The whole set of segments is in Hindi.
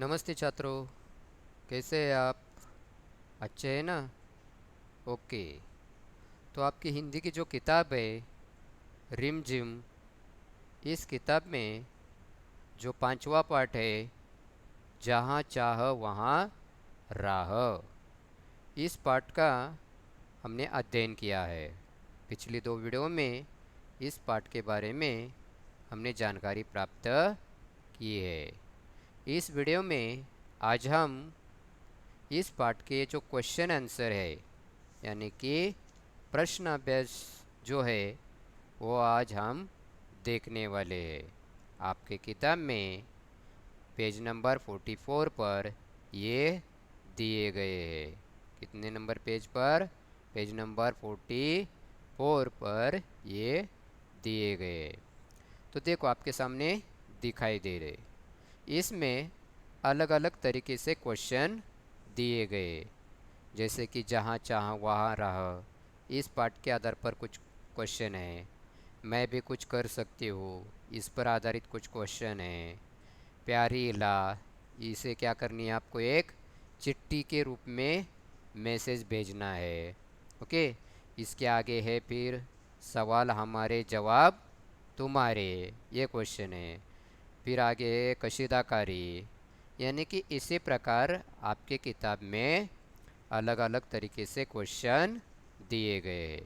नमस्ते छात्रों। कैसे हैं आप? अच्छे हैं ना? ओके। तो आपकी हिंदी की जो किताब है रिम झिम, इस किताब में जो पांचवा पाठ है जहाँ चाह वहाँ राह, इस पाठ का हमने अध्ययन किया है। पिछली दो वीडियो में इस पाठ के बारे में हमने जानकारी प्राप्त की है। इस वीडियो में आज हम इस पाठ के जो क्वेश्चन आंसर है, यानी कि प्रश्न अभ्यास जो है, वो आज हम देखने वाले हैं। आपके किताब में पेज नंबर 44 पर ये दिए गए हैं। कितने नंबर पेज पर? पेज नंबर 44 पर ये दिए गए। तो देखो, आपके सामने दिखाई दे रहे। इसमें अलग अलग तरीके से क्वेश्चन दिए गए, जैसे कि जहाँ चाह वहाँ रह, इस पाठ के आधार पर कुछ क्वेश्चन है। मैं भी कुछ कर सकती हूँ, इस पर आधारित कुछ क्वेश्चन है। प्यारी इला, इसे क्या करनी है आपको? एक चिट्ठी के रूप में मैसेज भेजना है। ओके। इसके आगे है फिर सवाल हमारे जवाब तुम्हारे, ये क्वेश्चन है। फिर आगे है कशीदाकारी, यानी कि इसी प्रकार आपके किताब में अलग अलग तरीके से क्वेश्चन दिए गए हैं।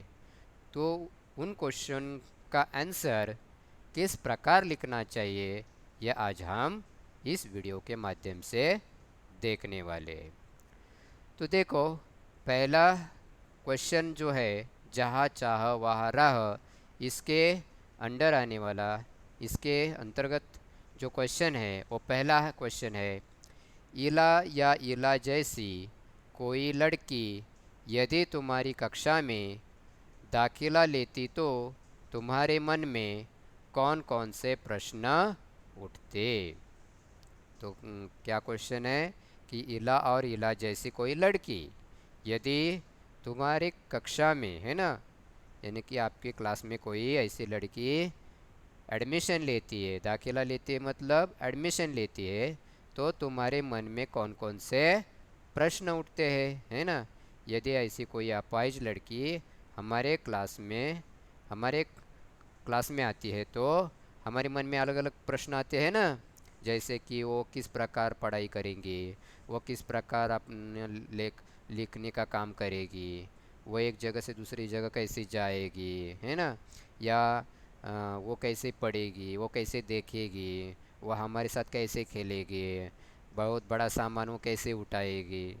तो उन क्वेश्चन का आंसर किस प्रकार लिखना चाहिए, यह आज हम इस वीडियो के माध्यम से देखने वाले हैं। तो देखो, पहला क्वेश्चन जो है जहाँ चाह वहाँ राह, इसके अंडर आने वाला, इसके अंतर्गत जो क्वेश्चन है वो पहला क्वेश्चन है, इला या इला जैसी कोई लड़की यदि तुम्हारी कक्षा में दाखिला लेती तो तुम्हारे मन में कौन कौन से प्रश्न उठते? तो क्या क्वेश्चन है कि इला और इला जैसी कोई लड़की यदि तुम्हारी कक्षा में, है ना, यानी कि आपकी क्लास में कोई ऐसी लड़की एडमिशन लेती है, दाखिला लेती है मतलब एडमिशन लेती है, तो तुम्हारे मन में कौन कौन से प्रश्न उठते हैं, है ना? यदि ऐसी कोई अपाहिज लड़की हमारे क्लास में हमारे क्लास में आती है तो हमारे मन में अलग अलग प्रश्न आते हैं ना, जैसे कि वो किस प्रकार पढ़ाई करेंगी, वो किस प्रकार अपने लिखने का काम करेगी, वो एक जगह से दूसरी जगह कैसे जाएगी, है ना, या वो कैसे पढ़ेगी, वो कैसे देखेगी, वो हमारे साथ कैसे खेलेगी, बहुत बड़ा सामान वो कैसे उठाएगी।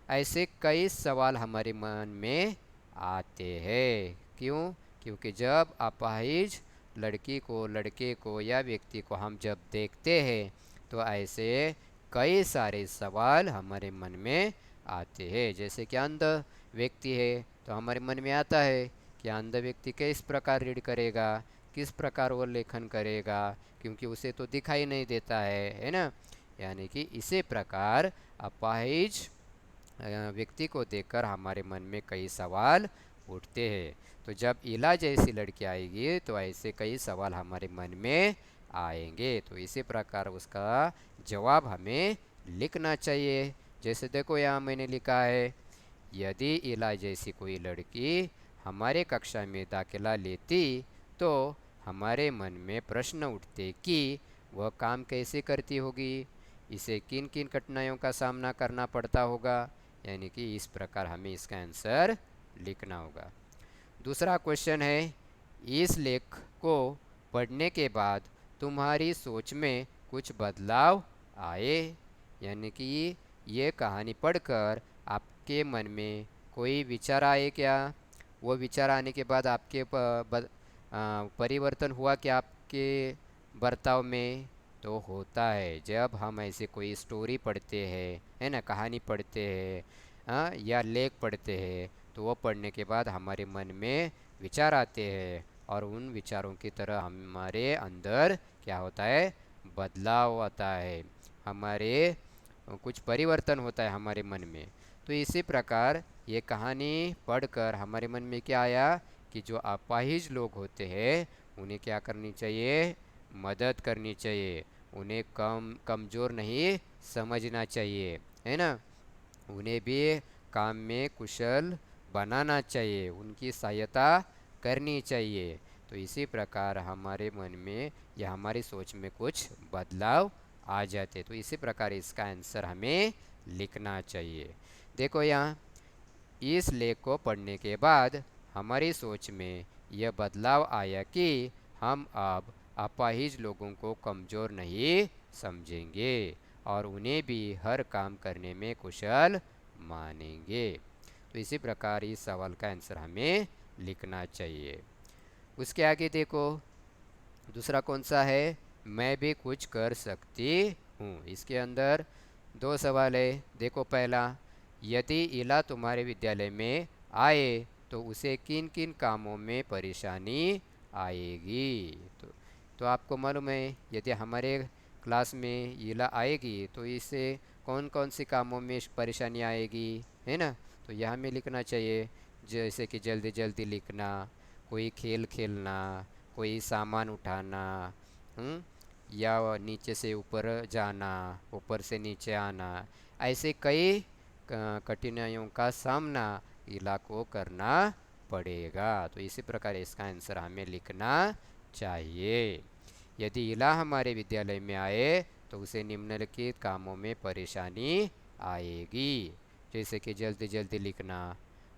ऐसे कई सवाल हमारे मन में आते हैं। क्यों? क्योंकि जब अपाहिज लड़की को, लड़के को या व्यक्ति को हम जब देखते हैं तो ऐसे कई सारे सवाल हमारे मन में आते हैं। जैसे कि अंध व्यक्ति है तो हमारे मन में आता है कि अंध व्यक्ति किस प्रकार रीड करेगा, किस प्रकार वो लेखन करेगा, क्योंकि उसे तो दिखाई नहीं देता है ना। यानी कि इसी प्रकार अपाहिज व्यक्ति को देखकर हमारे मन में कई सवाल उठते हैं। तो जब इला जैसी लड़की आएगी तो ऐसे कई सवाल हमारे मन में आएंगे। तो इसी प्रकार उसका जवाब हमें लिखना चाहिए। जैसे देखो, यहाँ मैंने लिखा है, यदि इला जैसी कोई लड़की हमारे कक्षा में दाखिला लेती तो हमारे मन में प्रश्न उठते कि वह काम कैसे करती होगी, इसे किन किन कठिनाइयों का सामना करना पड़ता होगा। यानी कि इस प्रकार हमें इसका आंसर लिखना होगा। दूसरा क्वेश्चन है, इस लेख को पढ़ने के बाद तुम्हारी सोच में कुछ बदलाव आए, यानी कि ये कहानी पढ़कर आपके मन में कोई विचार आए क्या? वो विचार आने के बाद आपके परिवर्तन हुआ क्या आपके बर्ताव में? तो होता है जब हम ऐसे कोई स्टोरी पढ़ते हैं, है ना, कहानी पढ़ते हैं, हाँ, या लेख पढ़ते हैं, तो वो पढ़ने के बाद हमारे मन में विचार आते हैं और उन विचारों की तरह हमारे अंदर क्या होता है? बदलाव आता है, हमारे कुछ परिवर्तन होता है हमारे मन में। तो इसी प्रकार ये कहानी पढ़कर हमारे मन में क्या आया कि जो अपाहिज लोग होते हैं उन्हें क्या करनी चाहिए? मदद करनी चाहिए, उन्हें कमज़ोर नहीं समझना चाहिए, है ना। उन्हें भी काम में कुशल बनाना चाहिए, उनकी सहायता करनी चाहिए। तो इसी प्रकार हमारे मन में या हमारी सोच में कुछ बदलाव आ जाते, तो इसी प्रकार इसका आंसर हमें लिखना चाहिए। देखो यहाँ, इस लेख को पढ़ने के बाद हमारी सोच में यह बदलाव आया कि हम अब अपाहिज लोगों को कमज़ोर नहीं समझेंगे और उन्हें भी हर काम करने में कुशल मानेंगे। तो इसी प्रकार इस सवाल का आंसर हमें लिखना चाहिए। उसके आगे देखो, दूसरा कौन सा है, मैं भी कुछ कर सकती हूँ। इसके अंदर दो सवाल है। देखो पहला, यदि इला तुम्हारे विद्यालय में आए तो उसे किन किन कामों में परेशानी आएगी। तो आपको मालूम है, यदि हमारे क्लास में इला आएगी तो इसे कौन कौन से कामों में परेशानी आएगी, है ना। तो यह हमें लिखना चाहिए, जैसे कि जल्दी जल्दी लिखना, कोई खेल खेलना, कोई सामान उठाना, या नीचे से ऊपर जाना, ऊपर से नीचे आना, ऐसे कई कठिनाइयों का सामना इला को करना पड़ेगा। तो इसी प्रकार इसका आंसर हमें लिखना चाहिए। यदि इला हमारे विद्यालय में आए तो उसे निम्नलिखित कामों में परेशानी आएगी, जैसे कि जल्दी जल्दी लिखना,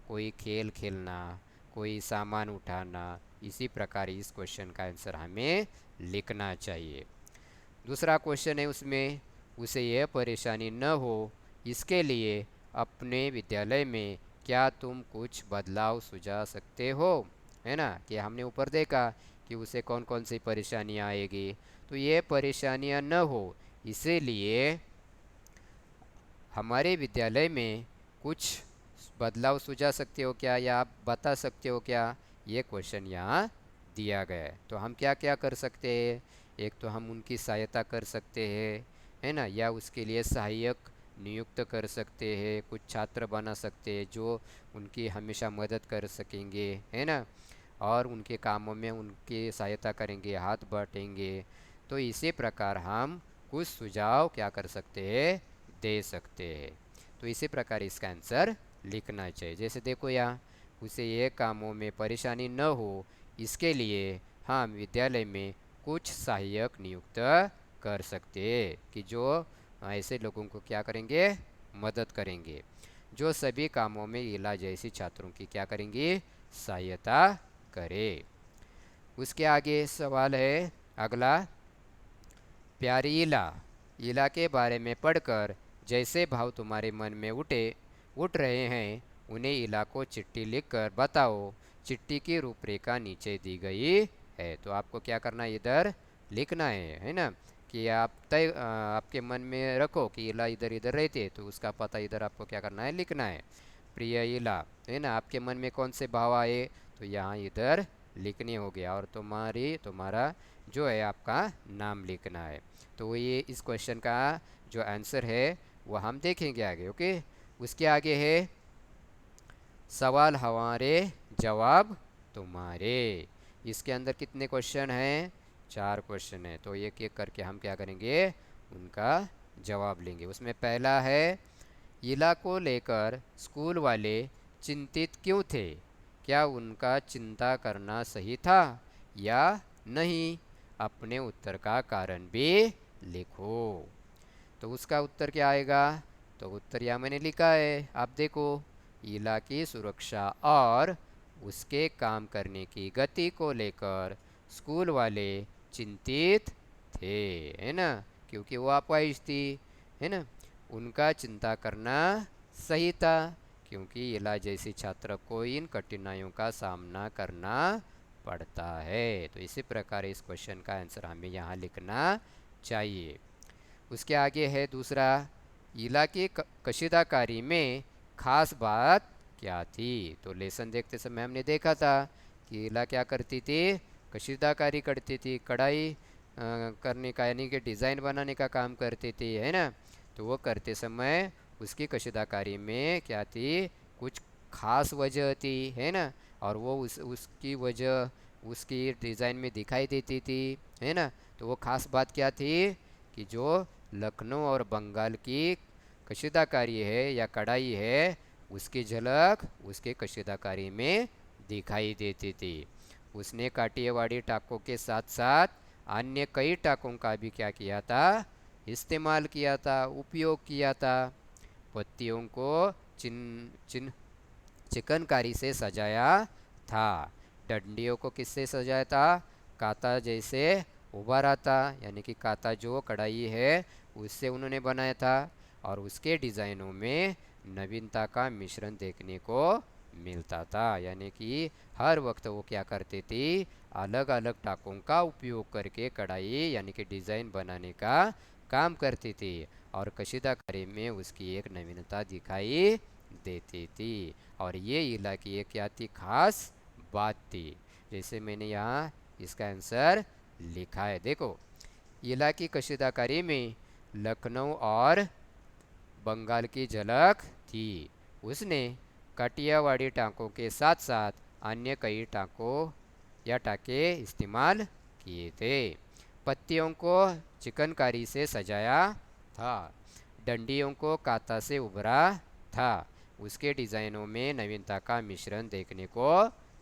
कोई खेल खेलना, कोई सामान उठाना। इसी प्रकार इस क्वेश्चन का आंसर हमें लिखना चाहिए। दूसरा क्वेश्चन है, उसमें उसे यह परेशानी न हो इसके लिए अपने विद्यालय में क्या तुम कुछ बदलाव सुझा सकते हो, है ना। कि हमने ऊपर देखा कि उसे कौन कौन सी परेशानियाँ आएगी, तो ये परेशानियाँ न हो इसीलिए हमारे विद्यालय में कुछ बदलाव सुझा सकते हो क्या, या आप बता सकते हो क्या, ये क्वेश्चन यहाँ दिया गया है। तो हम क्या क्या कर सकते हैं, एक तो हम उनकी सहायता कर सकते हैं, है ना, या उसके लिए सहायक नियुक्त कर सकते हैं, कुछ छात्र बना सकते हैं जो उनकी हमेशा मदद कर सकेंगे, है ना, और उनके कामों में उनकी सहायता करेंगे, हाथ बांटेंगे। तो इसी प्रकार हम कुछ सुझाव क्या कर सकते हैं, दे सकते हैं। तो इसी प्रकार इसका आंसर लिखना चाहिए। जैसे देखो यहाँ, उसे ये कामों में परेशानी न हो इसके लिए हम विद्यालय में कुछ सहायक नियुक्त कर सकते हैं कि जो ऐसे लोगों को क्या करेंगे, मदद करेंगे, जो सभी कामों में इला जैसी छात्रों की क्या करेंगे, सहायता करे। उसके आगे सवाल है अगला, प्यारी इला, इला के बारे में पढ़कर जैसे भाव तुम्हारे मन में उठ रहे हैं उन्हें इला को चिट्ठी लिखकर बताओ। चिट्ठी की रूपरेखा नीचे दी गई है। तो आपको क्या करना है, इधर लिखना है ना, कि आप आपके मन में रखो कि इला इधर इधर रहती है, तो उसका पता इधर आपको क्या करना है, लिखना है। प्रिय इला, है ना, आपके मन में कौन से भाव आए तो यहाँ इधर लिखने हो गया, और तुम्हारा जो है आपका नाम लिखना है। तो ये इस क्वेश्चन का जो आंसर है वो हम देखेंगे आगे। ओके, उसके आगे है सवाल हमारे जवाब तुम्हारे। इसके अंदर कितने क्वेश्चन हैं, 4 क्वेश्चन है। तो एक एक करके हम क्या करेंगे, उनका जवाब लेंगे। उसमें पहला है, इला को लेकर स्कूल वाले चिंतित क्यों थे, क्या उनका चिंता करना सही था या नहीं, अपने उत्तर का कारण भी लिखो। तो उसका उत्तर क्या आएगा, तो उत्तर यहाँ मैंने लिखा है, आप देखो, इला की सुरक्षा और उसके काम करने की गति को लेकर स्कूल वाले चिंतित थे, है ना, क्योंकि वो अपाहिज थी, है ना। उनका चिंता करना सही था क्योंकि इला जैसी छात्र को इन कठिनाइयों का सामना करना पड़ता है। तो इसी प्रकार इस क्वेश्चन का आंसर हमें यहाँ लिखना चाहिए। उसके आगे है दूसरा, इला की कशीदाकारी में खास बात क्या थी। तो लेसन देखते समय हमने देखा था कि इला क्या करती थी, कशीदाकारी करती थी, कढ़ाई करने का यानी कि डिज़ाइन बनाने का काम करती थी, है ना। तो वो करते समय उसकी कशीदाकारी में क्या थी, कुछ खास वजह थी, है ना, और वो उसकी वजह उसकी डिज़ाइन में दिखाई देती थी, है ना। तो वो खास बात क्या थी कि जो लखनऊ और बंगाल की कशीदाकारी है या कढ़ाई है उसकी झलक उसके कशीदाकारी में दिखाई देती थी। उसने काठियावाड़ी टाकों के साथ साथ अन्य कई टाकों का भी क्या किया था, इस्तेमाल किया था, उपयोग किया था। पत्तियों को चिन चिन चिकनकारी से सजाया था। डंडियों को किससे सजाया था, काता जैसे उभारा था, यानी कि काता जो कढ़ाई है उससे उन्होंने बनाया था। और उसके डिज़ाइनों में नवीनता का मिश्रण देखने को मिलता था, यानी कि हर वक्त वो क्या करते थे, अलग अलग टाकों का उपयोग करके कढ़ाई यानी कि डिज़ाइन बनाने का काम करती थी। और कशीदाकारी में उसकी एक नवीनता दिखाई देती थी। और ये इला की एक क्या थी, खास बात थी। जैसे मैंने यहाँ इसका आंसर लिखा है, देखो। इला की कशीदाकारी में लखनऊ और बंगाल की झलक थी। उसने काठियावाड़ी टाँकों के साथ साथ अन्य कई टाँकों या टाँके इस्तेमाल किए थे। पत्तियों को चिकनकारी से सजाया था। डंडियों को काता से उभरा था। उसके डिज़ाइनों में नवीनता का मिश्रण देखने को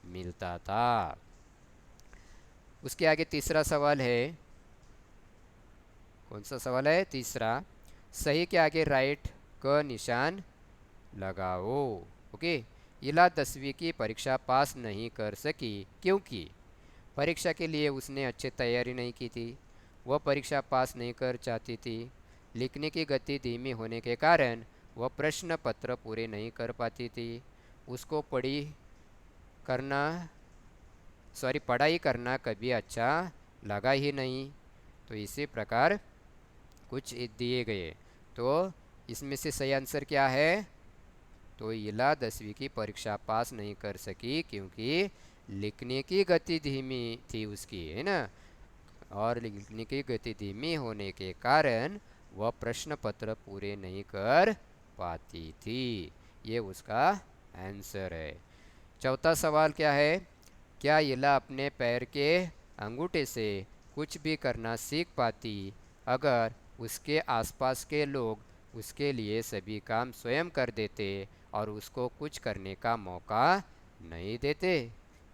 मिलता था। उसके आगे तीसरा सवाल है, कौन सा सवाल है, तीसरा। सही के आगे राइट का निशान लगाओ। ओके। इला 10वीं की परीक्षा पास नहीं कर सकी क्योंकि परीक्षा के लिए उसने अच्छी तैयारी नहीं की थी। वह परीक्षा पास नहीं कर चाहती थी। लिखने की गति धीमी होने के कारण वह प्रश्न पत्र पूरे नहीं कर पाती थी। उसको करना पढ़ाई करना कभी अच्छा लगा ही नहीं। तो इसी प्रकार कुछ दिए गए। तो इसमें से सही आंसर क्या है, तो इला 10वीं की परीक्षा पास नहीं कर सकी क्योंकि लिखने की गति धीमी थी उसकी, है ना। और लिखने की गति धीमी होने के कारण वह प्रश्न पत्र पूरे नहीं कर पाती थी। ये उसका आंसर है। चौथा सवाल क्या है, क्या इला अपने पैर के अंगूठे से कुछ भी करना सीख पाती अगर उसके आसपास के लोग उसके लिए सभी काम स्वयं कर देते और उसको कुछ करने का मौका नहीं देते।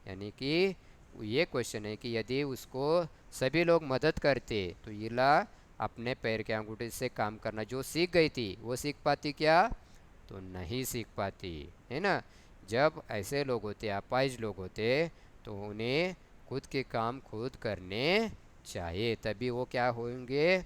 यानी कि ये क्वेश्चन है कि यदि उसको सभी लोग मदद करते तो इला अपने पैर के अंगूठे से काम करना जो सीख गई थी वो सीख पाती क्या, तो नहीं सीख पाती, है ना। जब ऐसे लोग होते, अपाहिज लोग होते, तो उन्हें खुद के काम खुद करने चाहिए, तभी वो क्या होंगे,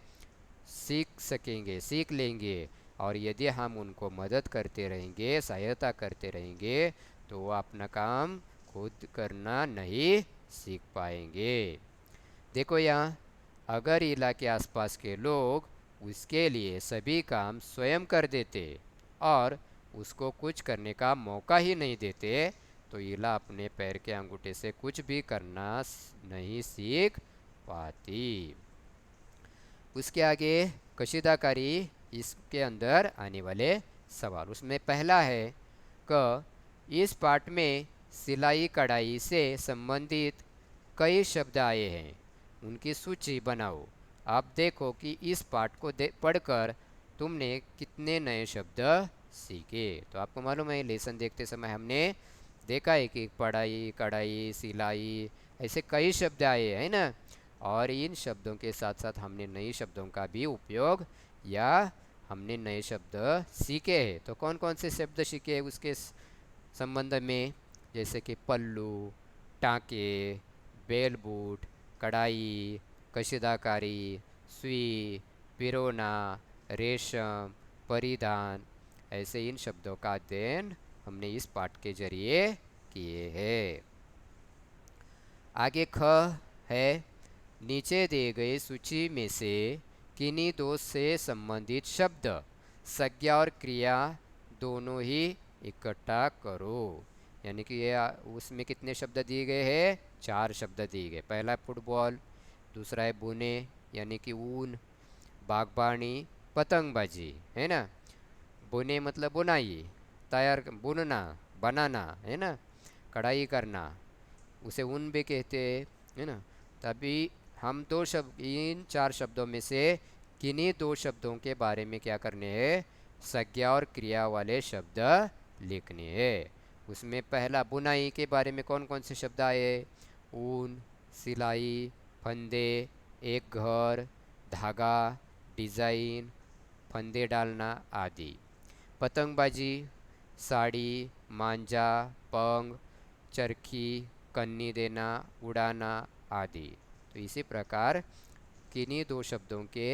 सीख सकेंगे, सीख लेंगे। और यदि हम उनको मदद करते रहेंगे, सहायता करते रहेंगे, तो वो अपना काम खुद करना नहीं सीख पाएंगे। देखो यहाँ, अगर इला के आसपास के लोग उसके लिए सभी काम स्वयं कर देते और उसको कुछ करने का मौका ही नहीं देते, तो इला अपने पैर के अंगूठे से कुछ भी करना नहीं सीख पाती। उसके आगे कशीदाकारी, इसके अंदर आने वाले सवाल। उसमें पहला है क, इस पाठ में सिलाई कढ़ाई से संबंधित कई शब्द आए हैं, उनकी सूची बनाओ। आप देखो कि इस पाठ को पढ़कर तुमने कितने नए शब्द सीखे। तो आपको मालूम है लेसन देखते समय हमने देखा है कि पढ़ाई, कढ़ाई, सिलाई, ऐसे कई शब्द आए हैं ना। और इन शब्दों के साथ साथ हमने नए शब्दों का भी उपयोग या हमने नए शब्द सीखे हैं। तो कौन कौन से शब्द सीखे उसके संबंध में, जैसे कि पल्लू, टाँके, बेल बूट, कढ़ाई, कशीदाकारी, सुई, पिरोना, रेशम, परिधान, ऐसे इन शब्दों का अध्ययन हमने इस पाठ के जरिए किए हैं। आगे ख है, नीचे दिए गए सूची में से किन्हीं दो से संबंधित शब्द संज्ञा और क्रिया दोनों ही इकट्ठा करो। यानी कि ये उसमें कितने शब्द दिए गए हैं, 4 शब्द दिए गए। पहला फुटबॉल, दूसरा है बुने यानी कि ऊन, बागबानी, पतंगबाजी, है ना। बुने मतलब बुनाई, तैयार बुनना, बनाना, है ना। कढ़ाई करना, उसे ऊन भी कहते हैं, है ना। तभी हम इन 4 शब्दों में से किन्हीं दो शब्दों के बारे में क्या करने हैं, संज्ञा और क्रिया वाले शब्द लिखने हैं। उसमें पहला बुनाई के बारे में कौन कौन से शब्द आए, ऊन, सिलाई, फंदे, एक घर, धागा, डिज़ाइन, फंदे डालना आदि। पतंगबाजी, साड़ी, मांझा, पंख, चरखी, कन्नी देना, उड़ाना आदि। तो इसी प्रकार किन्हीं दो शब्दों के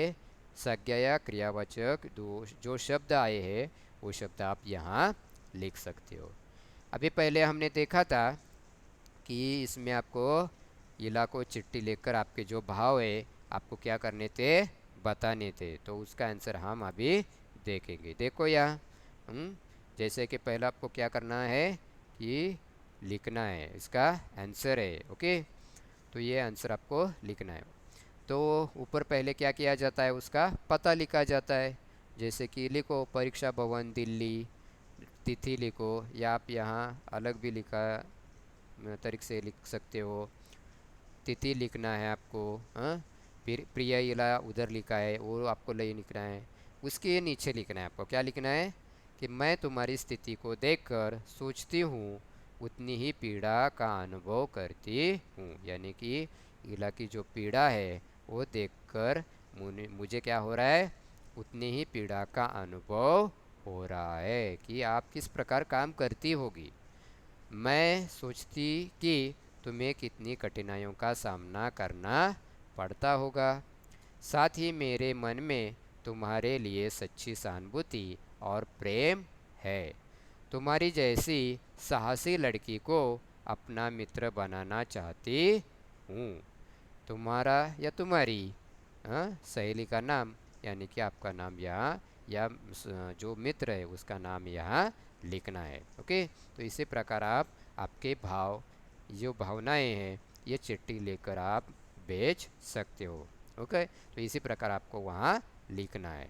संज्ञा या क्रियावाचक दो जो शब्द आए हैं वो शब्द आप यहाँ लिख सकते हो। अभी पहले हमने देखा था कि इसमें आपको इला को चिट्ठी लेकर आपके जो भाव है आपको क्या करने थे, बताने थे। तो उसका आंसर हम अभी देखेंगे। देखो यहाँ जैसे कि पहला आपको क्या करना है कि लिखना है, इसका आंसर है। ओके, तो ये आंसर आपको लिखना है। तो ऊपर पहले क्या किया जाता है, उसका पता लिखा जाता है। जैसे कि लिखो परीक्षा भवन दिल्ली, तिथि लिखो, या आप यहाँ अलग भी लिखा तरीके से लिख सकते हो। तिथि लिखना है आपको, हाँ। फिर प्रिय इला उधर लिखा है वो आपको ले लिखना है। उसके नीचे लिखना है आपको, क्या लिखना है कि मैं तुम्हारी स्थिति को देखकर सोचती हूँ उतनी ही पीड़ा का अनुभव करती हूँ। यानी कि इला की जो पीड़ा है वो देखकर मुझे क्या हो रहा है, उतनी ही पीड़ा का अनुभव हो रहा है कि आप किस प्रकार काम करती होगी। मैं सोचती कि तुम्हें कितनी कठिनाइयों का सामना करना पड़ता होगा। साथ ही मेरे मन में तुम्हारे लिए सच्ची सहानुभूति और प्रेम है। तुम्हारी जैसी साहसी लड़की को अपना मित्र बनाना चाहती हूँ। तुम्हारा या तुम्हारी, हाँ, सहेली का नाम यानी कि आपका नाम यहाँ या जो मित्र है उसका नाम यहाँ लिखना है। ओके, तो इसी प्रकार आप आपके भाव, जो भावनाएं हैं, ये चिट्ठी लेकर आप भेज सकते हो। ओके, तो इसी प्रकार आपको वहाँ लिखना है।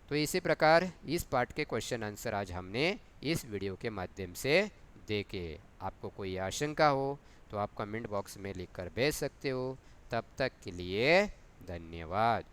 तो इसी प्रकार इस पार्ट के क्वेश्चन आंसर आज हमने इस वीडियो के माध्यम से देखे। आपको कोई आशंका हो तो आप कमेंट बॉक्स में लिखकर भेज सकते हो। तब तक के लिए धन्यवाद।